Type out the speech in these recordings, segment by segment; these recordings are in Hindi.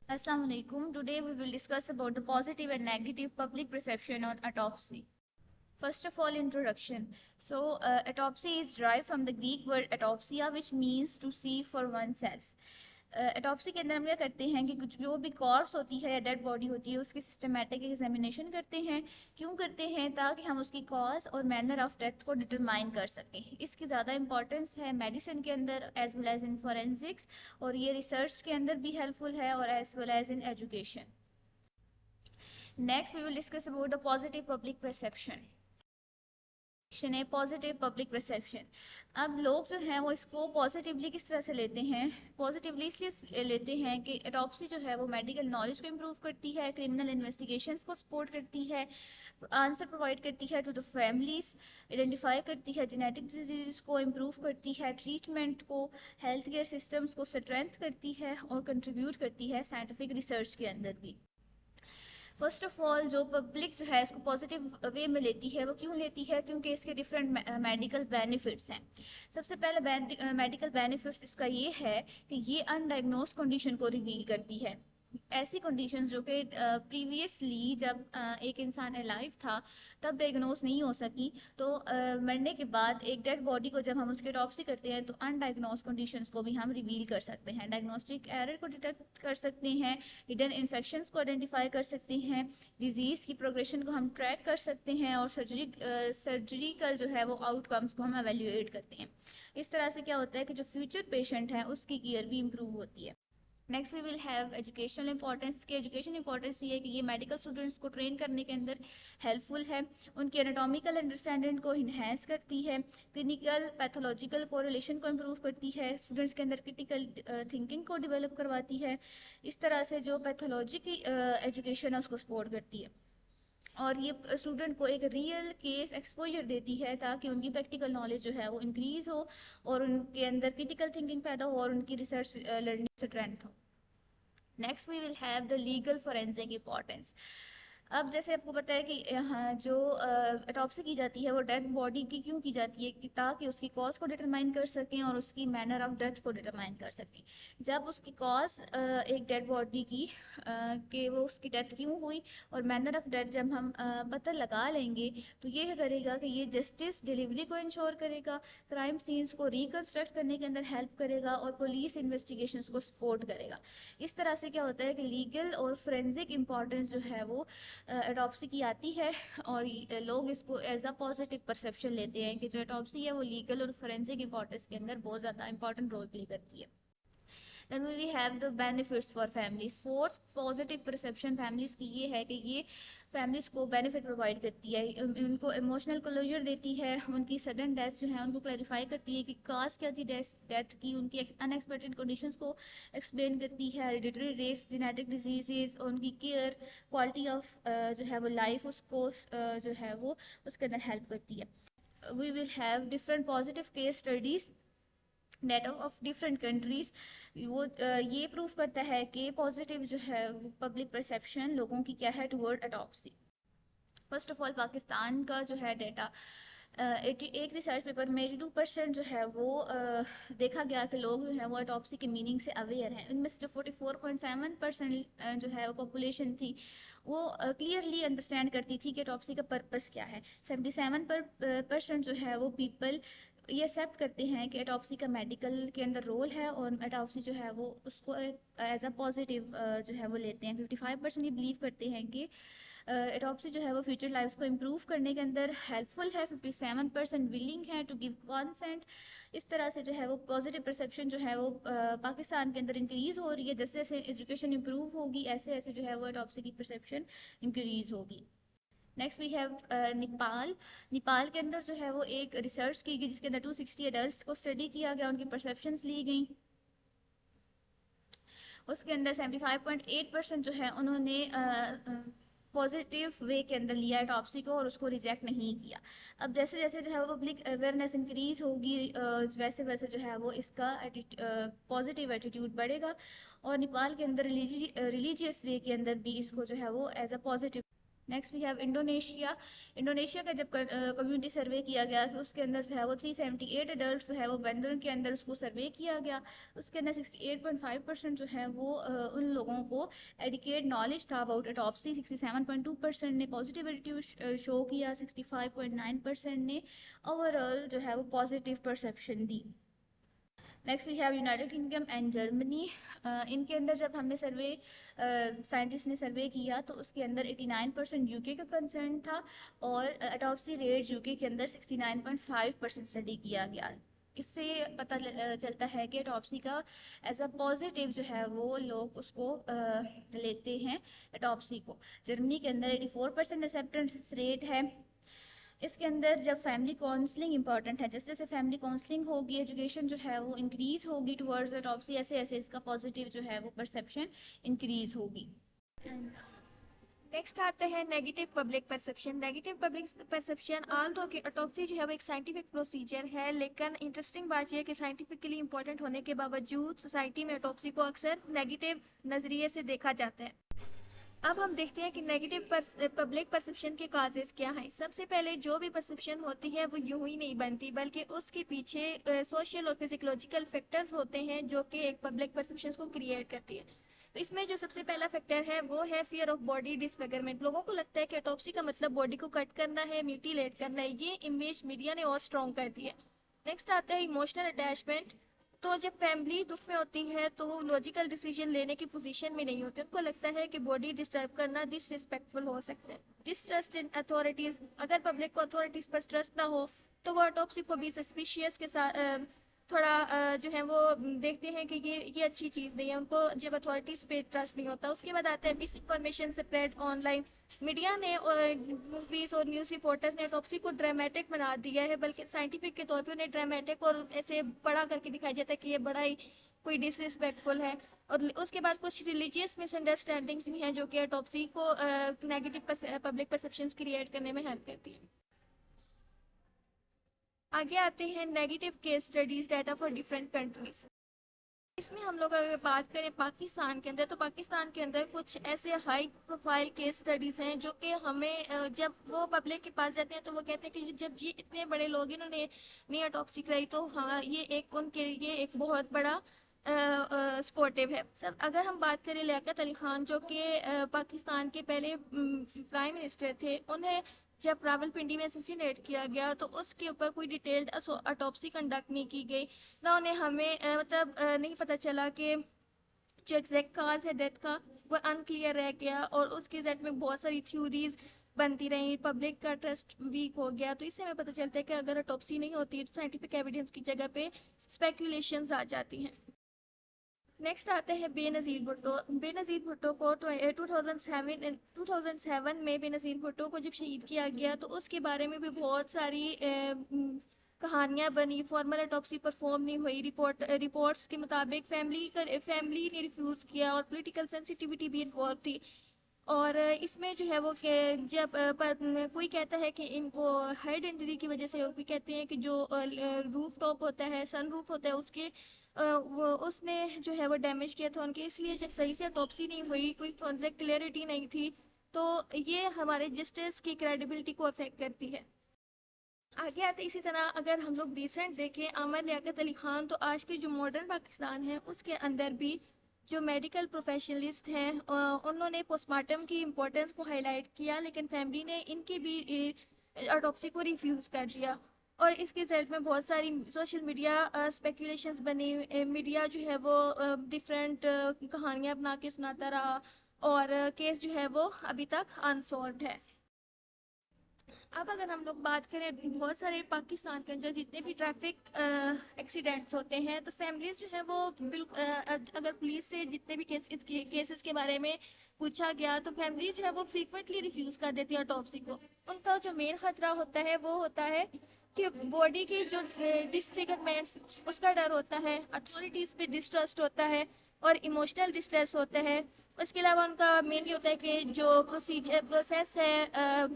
Assalamu alaikum. Today we will discuss about the positive and negative public perception on autopsy. First of all, introduction. Autopsy is derived from the Greek word autopsia, which means to see for oneself. Autopsy के अंदर हम क्या करते हैं कि कुछ जो भी कॉर्प्स होती है या डेड बॉडी होती है उसकी सिस्टमेटिक एग्जामिनेशन करते हैं। क्यों करते हैं? ताकि हम उसकी कॉज और मैनर ऑफ डेथ को डिटरमाइन कर सकें। इसकी ज़्यादा इंपॉर्टेंस है मेडिसिन के अंदर as well as in forensics, और ये रिसर्च के अंदर भी हेल्पफुल है और as well as in education. Next we will discuss about the positive public perception है। पॉजिटिव पब्लिक परसेप्शन, अब लोग जो हैं वो इसको पॉजिटिवली किस तरह से लेते हैं? पॉजिटिवली इसलिए लेते हैं कि ऑटोप्सी जो है वो मेडिकल नॉलेज को इम्प्रूव करती है, क्रिमिनल इन्वेस्टिगेशंस को सपोर्ट करती है, आंसर प्रोवाइड करती है टू द फैमिलीज, आइडेंटिफाई करती है जेनेटिक डिजीज को, इम्प्रूव करती है ट्रीटमेंट को, हेल्थ केयर सिस्टम्स को स्ट्रेंथ करती है और कंट्रीब्यूट करती है साइंटिफिक रिसर्च के अंदर भी। फर्स्ट ऑफ ऑल, जो पब्लिक जो है इसको पॉजिटिव वे में लेती है वो क्यों लेती है? क्योंकि इसके डिफरेंट मेडिकल बेनिफिट्स हैं। सबसे पहले मेडिकल बेनिफिट्स इसका ये है कि ये अनडायग्नोज कंडीशन को रिवील करती है। ऐसी कंडीशंस जो कि प्रीवियसली जब एक इंसान अलाइव था तब डायग्नोज नहीं हो सकी, तो मरने के बाद एक डेड बॉडी को जब हम उसकी ऑटोप्सी करते हैं तो अनडायग्नोज कंडीशंस को भी हम रिवील कर सकते हैं, डायग्नोस्टिक एरर को डिटेक्ट कर सकते हैं, हिडन इन्फेक्शंस को आइडेंटिफाई कर सकते हैं, डिजीज़ की प्रोग्रेशन को हम ट्रैक कर सकते हैं और सर्जरिकल जो है वो आउटकम्स को हम एवेल्यूएट करते हैं। इस तरह से क्या होता है कि जो फ्यूचर पेशेंट हैं उसकी केयर भी इम्प्रूव होती है। Next we will have educational importance. की एजुकेशन इंपॉर्टेंस ये है कि ये मेडिकल स्टूडेंट्स को ट्रेन करने के अंदर हेल्पफुल है, उनकी एनाटॉमिकल अंडरस्टैंडिंग को इन्हेंस करती है, क्लिनिकल पैथोलॉजिकल कोरिलेशन को इम्प्रूव करती है, स्टूडेंट्स के अंदर क्रिटिकल थिंकिंग को डेवलप करवाती है। इस तरह से जो पैथोलॉजी की एजुकेशन है उसको सपोर्ट करती है और ये स्टूडेंट को एक रियल केस एक्सपोजर देती है ताकि उनकी प्रैक्टिकल नॉलेज जो है वो इंक्रीज हो और उनके अंदर क्रिटिकल थिंकिंग पैदा हो और उनकी रिसर्च लर्निंग स्ट्रेंथ हो। Next we will have the legal forensic importance. अब जैसे आपको पता है कि यहाँ जो ऑटोप्सी की जाती है वो डेड बॉडी की क्यों की जाती है? ताकि उसकी कॉज को डिटरमाइन कर सकें और उसकी मैनर ऑफ डेथ को डिटरमाइन कर सकें। जब उसकी कॉज एक डेड बॉडी की कि वो उसकी डेथ क्यों हुई और मैनर ऑफ डेथ जब हम पता लगा लेंगे तो ये करेगा कि ये जस्टिस डिलीवरी को इंश्योर करेगा, क्राइम सीन्स को रिकन्स्ट्रक्ट करने के अंदर हेल्प करेगा और पुलिस इन्वेस्टिगेशंस को सपोर्ट करेगा। इस तरह से क्या होता है कि लीगल और फोरेंसिक इंपॉर्टेंस जो है वो ऑटोप्सी की आती है और लोग इसको एज अ पॉजिटिव परसेप्शन लेते हैं कि जो ऑटोप्सी है वो लीगल और फोरेंसिक इंपॉर्टेंस के अंदर बहुत ज़्यादा इंपॉर्टेंट रोल प्ले करती है। Then we have the benefits for families. Fourth positive perception families की ये है कि ये फैमिलीज को बेनिफिट प्रोवाइड करती है, उनको इमोशनल क्लोजर देती है, उनकी सडन डेथ जो है उनको क्लैरिफाई करती है कि काज क्या थी डेथ की, उनकी अनएक्सपेक्टेड कंडीशंस को एक्सप्लेन करती है, हेरिडिटरी रेस, जेनेटिक डिजीजेस, उनकी केयर, क्वालिटी ऑफ जो है वो लाइफ उसको जो है वो उसके अंदर हेल्प करती है। We will have different positive case studies data of different countries. वो ये प्रूव करता है कि पॉजिटिव जो है पब्लिक परसेप्शन लोगों की क्या है toward autopsy. First of all, Pakistan का जो है डेटा एक रिसर्च पेपर में 82% जो है वो देखा गया कि लोग जो हैं वो ऑटोप्सी के मीनिंग से अवेयर हैं। उनमें से जो 44.7% जो है वो पॉपुलेशन थी वो क्लियरली अंडरस्टैंड करती थी कि ऑटोप्सी का पर्पस क्या है। 77% जो है वो पीपल ये एक्सेप्ट करते हैं कि ऑटोप्सी का मेडिकल के अंदर रोल है और ऑटोप्सी जो है वो उसको एज अ पॉजिटिव जो है वो लेते हैं। 55% ये बिलीव करते हैं कि ऑटोप्सी जो है वो फ्यूचर लाइफ को इम्प्रूव करने के अंदर हेल्पफुल है। 57% विलिंग है टू गिव कॉन्सेंट। इस तरह से जो है वो पॉजिटिव परसेप्शन जो है वो पाकिस्तान के अंदर इंक्रीज़ हो रही है। जैसे जैसे एजुकेशन इम्प्रूव होगी ऐसे ऐसे जो है वो ऑटोप्सी की परसेप्शन इंक्रीज़ होगी। Next we have Nepal. Nepal के अंदर जो है वो एक रिसर्च की गई जिसके अंदर 260 एडल्ट को स्टडी किया गया, उनकी परसेप्शंस ली गई। उसके अंदर 75.8% जो है उन्होंने पॉजिटिव वे के अंदर लिया ऑटोप्सी को और उसको रिजेक्ट नहीं किया। अब जैसे जैसे जो है वो पब्लिक अवेयरनेस इंक्रीज होगी वैसे वैसे जो है वो इसका पॉजिटिव एटीट्यूड बढ़ेगा और नेपाल के अंदर रिलीजियस वे के अंदर भी इसको जो है वो as a positive. Next we have Indonesia. Indonesia का जब कम्युनिटी सर्वे किया गया कि उसके अंदर जो है वो 378 एडल्ट जो है वो बंदरन के अंदर उसको सर्वे किया गया, उसके अंदर 68.5% जो है वो उन लोगों को एडिकेट नॉलेज था अबाउट एटॉप्सी। 67.2% ने पॉजिटिविटी शो किया, 65.9% ने ओवरऑल जो है वो पॉजिटिव परसेप्शन दी। Next we have United Kingdom and Germany. इनके अंदर जब हमने सर्वे साइंटिस्ट ने सर्वे किया तो उसके अंदर 89% यूके का कंसर्न था और एटॉप्सी रेट यूके के अंदर 69.5% स्टडी किया गया। इससे पता चलता है कि एटॉप्सी का एज अ पॉजिटिव जो है वो लोग उसको लेते हैं एटॉप्सी को। जर्मनी के अंदर 84% एक्सेप्टेंस रेट है। इसके अंदर जब फैमिली काउंसलिंग इंपॉर्टेंट है, जैसे जैसे फैमिली काउंसलिंग होगी, एजुकेशन जो है वो इंक्रीज होगी टुवर्ड्स एटॉप्सी, ऐसे ऐसे इसका पॉजिटिव जो है वो परसेप्शन इंक्रीज होगी। नेक्स्ट आते हैं negative public perception. Negative public perception all दो कि ऑटोप्सी जो है वो एक साइंटिफिक प्रोसीजर है, लेकिन इंटरेस्टिंग बात यह है कि साइंटिफिकली इंपॉर्टेंट होने के बावजूद सोसाइटी में ऑटोप्सी को अक्सर नेगेटिव नज़रिए से देखा जाता है। अब हम देखते हैं कि नेगेटिव पब्लिक परसेप्शन के काजेस क्या हैं। सबसे पहले जो भी परसेप्शन होती है वो यूं ही नहीं बनती, बल्कि उसके पीछे सोशल और फिजिकोलॉजिकल फैक्टर्स होते हैं जो कि एक पब्लिक परसेप्शन को क्रिएट करती है। तो इसमें जो सबसे पहला फैक्टर है वो है फियर ऑफ बॉडी डिसफिगरमेंट। लोगों को लगता है कि ऑटोप्सी का मतलब बॉडी को कट करना है, म्यूटिलेट करना है। ये इमेज मीडिया ने और स्ट्रॉन्ग कर दी है। नेक्स्ट आता है इमोशनल अटैचमेंट। तो जब फैमिली दुख में होती है तो वो लॉजिकल डिसीजन लेने की पोजीशन में नहीं होती, उनको लगता है कि बॉडी डिस्टर्ब करना डिसरिस्पेक्टफुल हो सकता है। डिसट्रस्ट इन अथॉरिटीज, अगर पब्लिक को अथॉरिटीज पर ट्रस्ट ना हो तो वो ऑटोप्सी को भी सस्पिशियस के साथ थोड़ा जो है वो देखते हैं कि ये अच्छी चीज़ नहीं है। उनको जब अथॉरिटीज़ पे ट्रस्ट नहीं होता। उसके बाद आता है miss information spread online. Media ने मूवीज़ और न्यूज़ रिपोर्टर्स ने ऑटोप्सी को ड्रामेटिक बना दिया है, बल्कि साइंटिफिक के तौर पे उन्हें ड्रामेटिक और ऐसे बड़ा करके दिखाया जाता है कि ये बड़ा ही कोई डिसरिस्पेक्टफुल है। और उसके बाद कुछ रिलीजियस मिसअंडरस्टैंडिंग्स भी हैं जो कि ऑटोप्सी को नेगेटिव पब्लिक परसेप्शंस क्रिएट करने में हेल्प करती हैं। आगे आते हैं negative case studies data for different countries. इसमें हम लोग अगर बात करें पाकिस्तान के अंदर, तो पाकिस्तान के अंदर कुछ ऐसे हाई प्रोफाइल केस स्टडीज़ हैं जो कि हमें जब वो पब्लिक के पास जाते हैं तो वो कहते हैं कि जब ये इतने बड़े लोग इन्होंने नई ऑटोप्सी कराई तो हाँ ये एक उनके लिए एक बहुत बड़ा सपोर्टिव है। सब अगर हम बात करें लियाकत अली खान जो कि पाकिस्तान के पहले प्राइम मिनिस्टर थे, उन्हें जब रावलपिंडी में असैसिनेट किया गया तो उसके ऊपर कोई डिटेल्ड ऑटोप्सी कंडक्ट नहीं की गई, ना उन्हें हमें नहीं पता चला कि जो एग्जैक्ट काज है डेथ का वो अनक्लियर रह गया और उसके एग्जैक्ट में बहुत सारी थ्योरीज बनती रही, पब्लिक का ट्रस्ट वीक हो गया। तो इससे हमें पता चलता है कि अगर ऑटोप्सी नहीं होती तो साइंटिफिक एविडेंस की जगह पे स्पेकुलेशंस आ जाती हैं। नेक्स्ट आते हैं बेनज़ीर भुट्टो। बेनज़ीर भुट्टो को 2007 में बेनज़ीर भुट्टो को जब शहीद किया गया तो उसके बारे में भी बहुत सारी कहानियाँ बनी। फॉर्मल ऑटोप्सी परफॉर्म नहीं हुई। रिपोर्ट्स के मुताबिक फैमिली ने रिफ्यूज़ किया और पॉलिटिकल सेंसिटिविटी भी इन्वॉल्व थी। और इसमें जो है वो जब कोई कहता है कि इनको हेड इंजरी की वजह से, और कोई कहते हैं कि जो रूफ टॉप होता है, सन रूफ होता है, उसके उसने जो है वो डैमेज किया था उनके, इसलिए जब सही से ऑटोप्सी नहीं हुई, कोई फॉरेंसिक क्लियरिटी नहीं थी, तो ये हमारे जस्टिस की क्रेडिबिलिटी को अफेक्ट करती है। आगे आते इसी तरह अगर हम लोग रिसेंट देखें आमिर लियाकत अली खान, तो आज के जो मॉडर्न पाकिस्तान है उसके अंदर भी जो मेडिकल प्रोफेशनलिस्ट हैं उन्होंने पोस्टमार्टम की इम्पोर्टेंस को हाईलाइट किया, लेकिन फैमिली ने इनकी भी ऑटोप्सी को रिफ्यूज़ कर दिया। और इसके रिजल्ट में बहुत सारी सोशल मीडिया स्पेकुलेशंस बनी। मीडिया जो है वो डिफरेंट कहानियाँ बना के सुनाता रहा और केस जो है वो अभी तक अनसॉल्व्ड है। अब अगर हम लोग बात करें बहुत सारे पाकिस्तान के अंदर जितने भी ट्रैफिक एक्सीडेंट्स होते हैं, तो फैमिलीज जो है वो अगर पुलिस से जितने भी केसेस के बारे में पूछा गया तो फैमिली जो है वो फ्रीक्वेंटली रिफ्यूज कर देती है ऑटोप्सी को। उनका जो मेन खतरा होता है वो होता है कि बॉडी की जो डिसफिगरमेंट्स उसका डर होता है, अथॉरिटीज पे डिस्ट्रस्ट होता है और इमोशनल डिस्ट्रेस होता है। उसके अलावा उनका मेनली होता है कि जो प्रोसेस है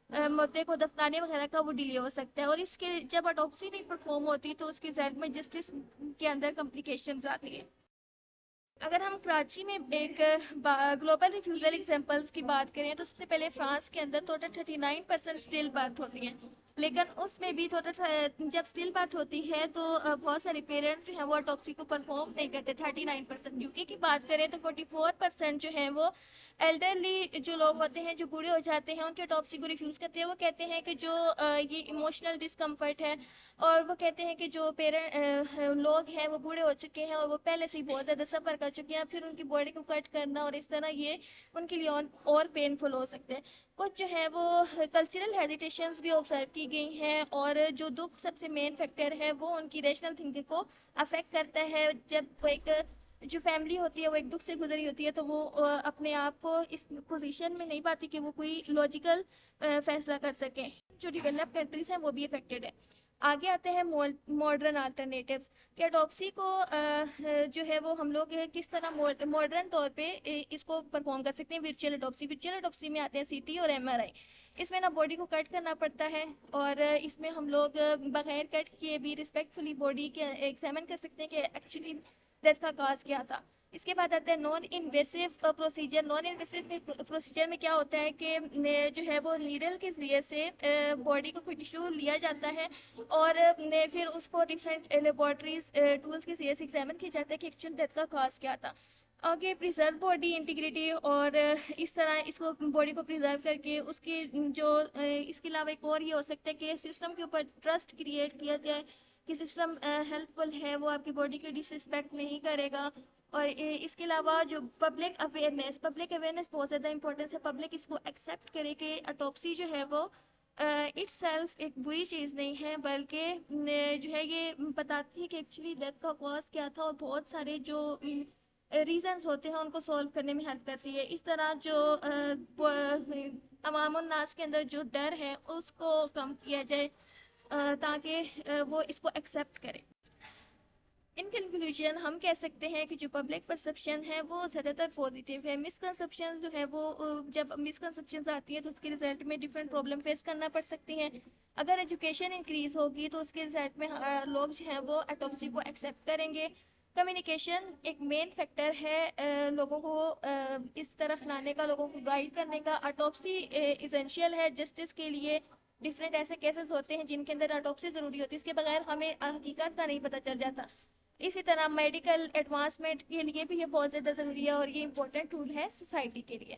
मुर्दे को दफनाने वगैरह का वो डिले हो सकता है। और इसके जब ऑटोप्सी नहीं परफॉर्म होती तो उसके रिजल्ट में जस्टिस के अंदर कॉम्प्लिकेशंस आती है। अगर हम कराची में एक ग्लोबल रिफ्यूज़ल एग्जांपल्स की बात करें तो सबसे पहले फ्रांस के अंदर टोटल 39% स्टिल बर्थ होती हैं, लेकिन उसमें भी टोटल जब स्टिल बर्थ होती है तो बहुत सारे पेरेंट्स जो हैं वो ऑटोप्सी को परफॉर्म नहीं करते। 39%। यूके की बात करें तो 44% जो हैं वो एल्डरली जो लोग होते हैं, जो बूढ़े हो जाते हैं, उनके ऑटोप्सी को रिफ्यूज़ करते हैं। वो कहते हैं कि जो ये इमोशनल डिस्कम्फर्ट है, और वो कहते हैं कि जो पेरेंट लोग हैं वो बूढ़े हो चुके हैं और वो पहले से ही बहुत ज़्यादा सफ़र कर चुके हैं, फिर उनकी बॉडी को कट करना और इस तरह ये उनके लिए और पेनफुल हो सकते हैं। कुछ जो है वो कल्चरल हेजिटेशंस भी ऑब्जर्व की गई हैं, और जो दुख सबसे मेन फैक्टर है वो उनकी रैशनल थिंकिंग को अफेक्ट करता है। जब एक जो फैमिली होती है वो एक दुख से गुजरी होती है तो वो अपने आप को इस पोजीशन में नहीं पाती कि वो कोई लॉजिकल फैसला कर सकें। जो डेवलप कंट्रीज हैं वो भी अफेक्टेड है। आगे आते हैं मॉडर्न अल्टरनेटिव्स कि ऑटोप्सी को जो है वो हम लोग किस तरह मॉडर्न तौर पे इसको परफॉर्म कर सकते हैं। वर्चुअल ऑटोप्सी में आते हैं सीटी और एमआरआई। इसमें ना बॉडी को कट करना पड़ता है, और इसमें हम लोग बगैर कट किए भी रिस्पेक्टफुली बॉडी के एग्जामिन कर सकते हैं कि एक्चुअली डेथ का काज क्या था। इसके बाद आता है non invasive procedure. Non invasive procedure में क्या होता है कि जो है वो नीडल के ज़रिए से बॉडी को कोई टिश्यू लिया जाता है, और फिर उसको डिफरेंट लेबॉर्ट्रीज टूल्स के ज़रिए से एग्जामिन किया जाता है कि एक्चुअल डेथ का काज क्या था। आगे प्रिजर्व बॉडी इंटीग्रिटी, और इस तरह इसको बॉडी को प्रिजर्व करके उसके जो इसके अलावा एक और ये हो सकता है कि सिस्टम के ऊपर ट्रस्ट क्रिएट किया जाए कि सिस्टम हेल्पफुल है, वो आपकी बॉडी की डिसरिस्पेक्ट नहीं करेगा। और इसके अलावा जो पब्लिक अवेयरनेस बहुत ज़्यादा इंपॉर्टेंस है। पब्लिक इसको एक्सेप्ट करे कि ऑटोप्सी जो है वो इट्सेल्फ एक बुरी चीज़ नहीं है, बल्कि जो है ये बताती है कि एक्चुअली डेथ का कॉज क्या था, और बहुत सारे जो रीजंस होते हैं उनको सॉल्व करने में हेल्प करती है। इस तरह जो अवामुन नास के अंदर जो डर है उसको कम किया जाए, ताकि वो इसको एक्सेप्ट करें। इन कंक्लूजन हम कह सकते हैं कि जो पब्लिक परसेप्शन है वो ज़्यादातर पॉजिटिव है। मिसकंसेप्शन जो है वो जब मिसकंसेप्शंस आती है तो उसके रिजल्ट में डिफरेंट प्रॉब्लम फेस करना पड़ सकती हैं। अगर एजुकेशन इंक्रीज होगी तो उसके रिजल्ट में लोग जो हैं वो ऑटोप्सी को एक्सेप्ट करेंगे। कम्युनिकेशन एक मेन फैक्टर है लोगों को इस तरफ लाने का, लोगों को गाइड करने का। ऑटोप्सी इसेंशियल है जस्टिस के लिए। डिफरेंट ऐसे केसेस होते हैं जिनके अंदर ऑटोप्सी ज़रूरी होती है, इसके बगैर हमें हकीकत का नहीं पता चल जाता। इसी तरह मेडिकल एडवांसमेंट के लिए भी ये बहुत ज़्यादा ज़रूरी है, और ये इम्पोर्टेंट टूल है सोसाइटी के लिए।